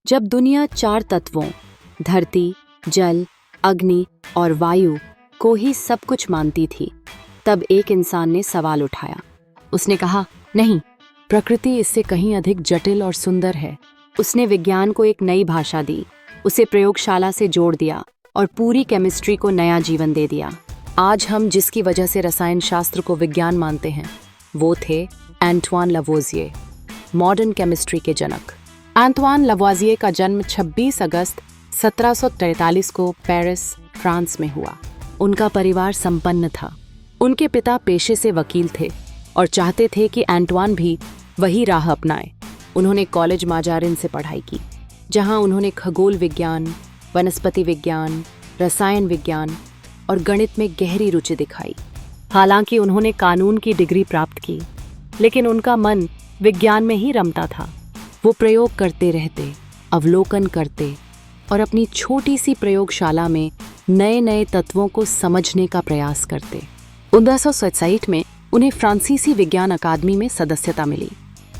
जब दुनिया 4 तत्वों धरती, जल, अग्नि और वायु को ही सब कुछ मानती थी, तब एक इंसान ने सवाल उठाया। उसने कहा, नहीं, प्रकृति इससे कहीं अधिक जटिल और सुंदर है। उसने विज्ञान को एक नई भाषा दी, उसे प्रयोगशाला से जोड़ दिया और पूरी केमिस्ट्री को नया जीवन दे दिया। आज हम जिसकी वजह से रसायन शास्त्र को विज्ञान मानते हैं, वो थे एंटवान लवोजिए, मॉडर्न केमिस्ट्री के जनक। एंटवान लवोजिए का जन्म 26 अगस्त 1743 को पेरिस, फ्रांस में हुआ। उनका परिवार संपन्न था। उनके पिता पेशे से वकील थे और चाहते थे कि एंटवान भी वही राह अपनाए। उन्होंने कॉलेज माजारिन से पढ़ाई की, जहां उन्होंने खगोल विज्ञान, वनस्पति विज्ञान, रसायन विज्ञान और गणित में गहरी रुचि दिखाई। हालांकि उन्होंने कानून की डिग्री प्राप्त की, लेकिन उनका मन विज्ञान में ही रमता था। वो प्रयोग करते रहते, अवलोकन करते और अपनी छोटी सी प्रयोगशाला में नए नए तत्वों को समझने का प्रयास करते। 1967 में उन्हें फ्रांसीसी विज्ञान अकादमी में सदस्यता मिली।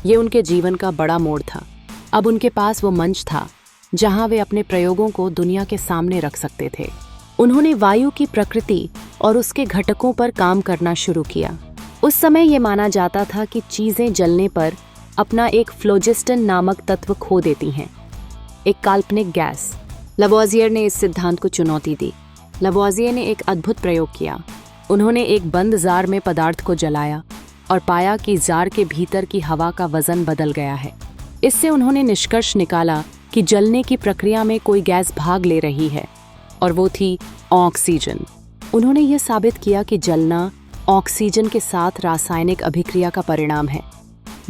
ये उनके जीवन का बड़ा मोड़ था। अब उनके पास वो मंच था जहां वे अपने प्रयोगों को दुनिया के सामने रख सकते थे। उन्होंने वायु की प्रकृति और उसके घटकों पर काम करना शुरू किया। उस समय ये माना जाता था कि चीजें जलने पर अपना एक फ्लोजिस्टन नामक तत्व खो देती हैं, एक काल्पनिक गैस। लवोजियर ने इस सिद्धांत को चुनौती दी। लवोजियर ने एक अद्भुत प्रयोग किया। उन्होंने एक बंद जार में पदार्थ को जलाया और पाया कि जार के भीतर की हवा का वजन बदल गया है। इससे उन्होंने निष्कर्ष निकाला कि जलने की प्रक्रिया में कोई गैस भाग ले रही है और वो थी ऑक्सीजन। उन्होंने यह साबित किया कि जलना ऑक्सीजन के साथ रासायनिक अभिक्रिया का परिणाम है,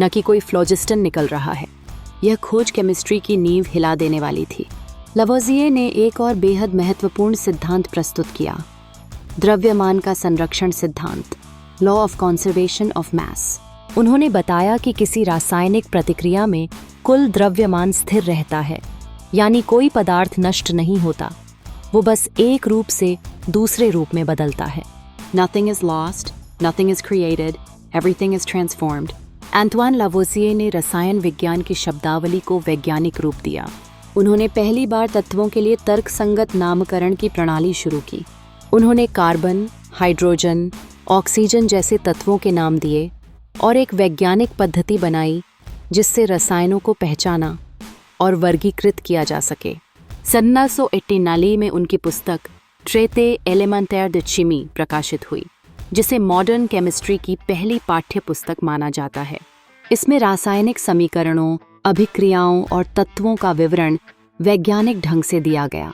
न कि कोई फ्लोजिस्टन निकल रहा है। यह खोज केमिस्ट्री की नींव हिला देने वाली थी। लवोजिए ने एक और बेहद महत्वपूर्ण सिद्धांत प्रस्तुत किया, द्रव्यमान का संरक्षण सिद्धांत, law of conservation of mass. उन्होंने बताया कि किसी रासायनिक प्रतिक्रिया में कुल द्रव्यमान स्थिर रहता है, यानी कोई पदार्थ नष्ट नहीं होता, वो बस एक रूप से दूसरे रूप में बदलता है। Nothing is lost, nothing is created, everything is transformed. एंटवान लवोजिए ने रसायन विज्ञान की शब्दावली को वैज्ञानिक रूप दिया। उन्होंने पहली बार तत्वों के लिए तर्कसंगत नामकरण की प्रणाली शुरू की। उन्होंने कार्बन, हाइड्रोजन, ऑक्सीजन जैसे तत्वों के नाम दिए और एक वैज्ञानिक पद्धति बनाई जिससे रसायनों को पहचाना और वर्गीकृत किया जा सके। 1989 में उनकी पुस्तक ट्रेते एलिमेंटाire de chimie प्रकाशित हुई, जिसे मॉडर्न केमिस्ट्री की पहली पाठ्य पुस्तक माना जाता है। इसमें रासायनिक समीकरणों, अभिक्रियाओं और तत्वों का विवरण वैज्ञानिक ढंग से दिया गया।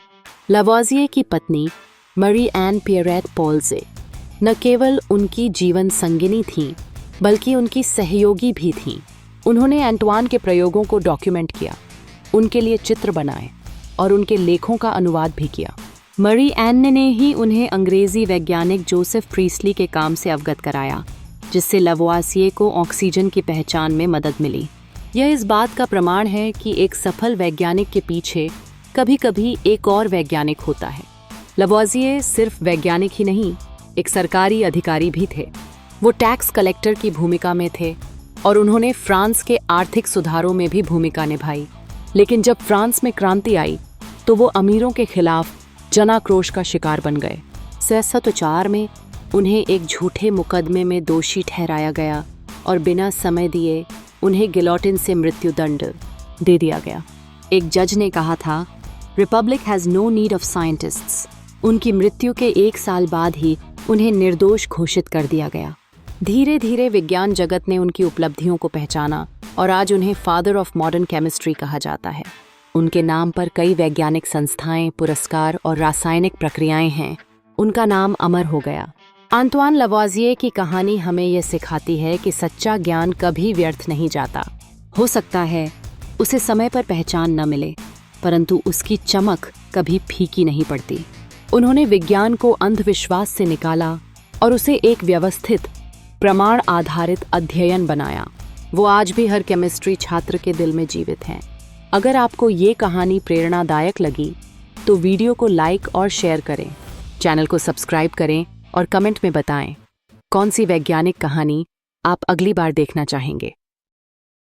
लवोजिए की पत्नी मरी एन पियरेट पोल्जे न केवल उनकी जीवन संगिनी थी, बल्कि उनकी सहयोगी भी थीं। उन्होंने एंटवान के प्रयोगों को डॉक्यूमेंट किया, उनके लिए चित्र बनाए और उनके लेखों का अनुवाद भी किया। मरी एन ने ही उन्हें अंग्रेजी वैज्ञानिक जोसेफ प्रीस्टली के काम से अवगत कराया, जिससे लवोजिए को ऑक्सीजन की पहचान में मदद मिली। यह इस बात का प्रमाण है कि एक सफल वैज्ञानिक के पीछे कभी कभी एक और वैज्ञानिक होता है। लवोजिए सिर्फ वैज्ञानिक ही नहीं, एक सरकारी अधिकारी भी थे। वो टैक्स कलेक्टर की भूमिका में थे और उन्होंने फ्रांस के आर्थिक सुधारों में भी भूमिका निभाई। लेकिन जब फ्रांस में क्रांति आई तो वो अमीरों के खिलाफ जनाक्रोश का शिकार बन गए। 1904 में उन्हें एक झूठे मुकदमे में दोषी ठहराया गया और बिना समय दिए उन्हें गिलोटिन से मृत्युदंड दे दिया गया। एक जज ने कहा था, republic has no need of scientists. उनकी मृत्यु के 1 साल बाद ही उन्हें निर्दोष घोषित कर दिया गया। धीरे धीरे विज्ञान जगत ने उनकी उपलब्धियों को पहचाना और आज उन्हें फादर ऑफ मॉडर्न केमिस्ट्री कहा जाता है। उनके नाम पर कई वैज्ञानिक संस्थाएं, पुरस्कार और रासायनिक प्रक्रियाएं हैं। उनका नाम अमर हो गया। एंटवान लवोजिए की कहानी हमें यह सिखाती है कि सच्चा ज्ञान कभी व्यर्थ नहीं जाता। हो सकता है उसे समय पर पहचान न मिले, परंतु उसकी चमक कभी फीकी नहीं पड़ती। उन्होंने विज्ञान को अंधविश्वास से निकाला और उसे एक व्यवस्थित, प्रमाण आधारित अध्ययन बनाया। वो आज भी हर केमिस्ट्री छात्र के दिल में जीवित हैं। अगर आपको ये कहानी प्रेरणादायक लगी तो वीडियो को लाइक और शेयर करें, चैनल को सब्सक्राइब करें और कमेंट में बताएं कौन सी वैज्ञानिक कहानी आप अगली बार देखना चाहेंगे।